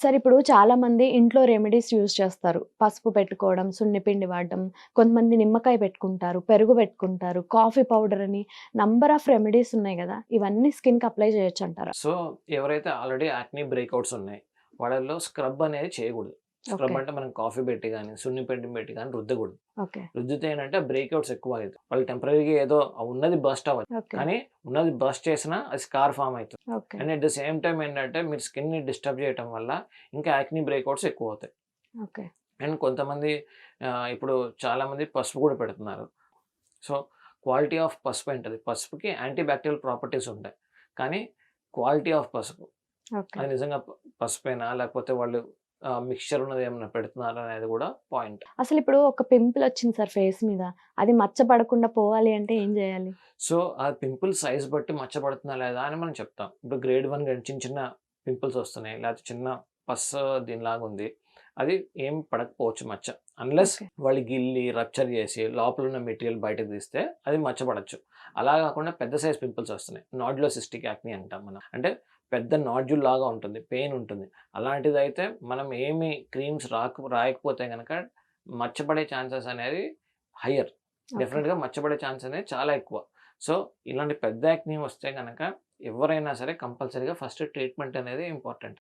Sir ఇప్పుడు చాలామంది ఇంట్లో రెమెడీస్ యూజ్ చేస్తారు. పసుపు పెట్టుకోవడం, సున్నిపిండి వాడడం, కొంతమంది నిమ్మకాయ పెట్టుకుంటారు, పెరుగు పెట్టుకుంటారు, కాఫీ పౌడర్ అని నంబర్ ఆఫ్ రెమెడీస్ ఉన్నాయి గదా! ఇవన్నీ స్కిన్‌కి అప్లై చేయొచ్చంటారా? సో, ఎవరైతే ఆల్రెడీ యాక్ని బ్రేకౌట్స్ ఉన్నాయి, వాళ్ళలో స్క్రబ్ అనేది చేయకూడదు. Scrub okay. అంటే మనం కాఫీ పెట్టి గాని, సున్నిపిండి పెట్టి గాని రుద్దకూడదు. ఓకే. రుద్దితే ఏంటంటే బ్రేకౌట్స్ ఎక్కువ అయితాయి. వాళ్ళు టెంపరరీగా ఏదో ఉన్నది బర్స్ట్ అవ్వదు. ఓకే. కానీ ఉన్నది బర్స్ట్ చేసినా అది స్కార్ ఫార్మ్ అయితుంది. Okay. And at the same time ఏంటంటే మీరు స్కిన్‌ని డిస్టర్బ్ చేయటం వల్ల ఇంకా యాక్ని బ్రేకౌట్స్ ఎక్కువవుతాయి. ఓకే. అండ్ కొంతమంది ఇప్పుడు చాలామంది పసుపు కూడా పెడుతున్నారు. సో, క్వాలిటీ ఆఫ్ పసుపు ఏంటది? పసుపుకి యాంటీ బ్యాక్టీరియల్ ప్రాపర్టీస్ ఉంటాయి. కానీ క్వాలిటీ ఆఫ్ పసుపు ఓకే. అది నిజంగా పసుపేనా? లేకపోతే వాళ్ళు మిక్స్చర్ ఉన్నది ఏమన్నా పెడుతున్నారా అనేది కూడా పాయింట్. అసలిప్పుడు ఒక పింపుల్ వచ్చింది సార్ ఫేస్ మీద. అది మచ్చ పడకుండా పోవాలి అంటే ఏం జేయాలి? సో, ఆ పింపుల్ సైజ్ బట్టి మచ్చ పడుతుందా లేదా అని మనం చెప్తాం. ఇప్పుడు గ్రేడ్ 1 గాని చిన్న చిన్న పింపుల్స్ వస్తున్నాయి. లేకపోతే చిన్న పస్ దీనిలాగుంది. అది ఏం పడకపోవచ్చు మచ్చ. Unless okay. వాళ్ళు గిల్లి, రప్చర్ చేసి లోపల ఉన్న మెటీరియల్ బయటకు తీస్తే అది మచ్చ పడొచ్చు. అలా కాకుండా పెద్ద సైజ్ పింపుల్స్ వస్తున్నాయి. నాడ్యులర్ సిస్టిక్ యాక్ని అంటాం మనం. అంటే పెద్ద నాడ్యూల్ లాగా ఉంటుంది. పెయిన్ ఉంటుంది. అలాంటిదైతే మనం ఏమి క్రీమ్స్ రాయకపోతే గనక మచ్చ పడే ఛాన్సెస్ అనేది హైయర్. ఓకే. డెఫినిట్‌గా మచ్చబడే ఛాన్స్ అనేది చాలా ఎక్కువ. సో, ఇలాంటి పెద్ద యాక్ని వస్తే గనక ఎవరైనా సరే కంపల్సరీగా ఫస్ట్ ట్రీట్మెంట్ అనేది ఇంపార్టెంట్.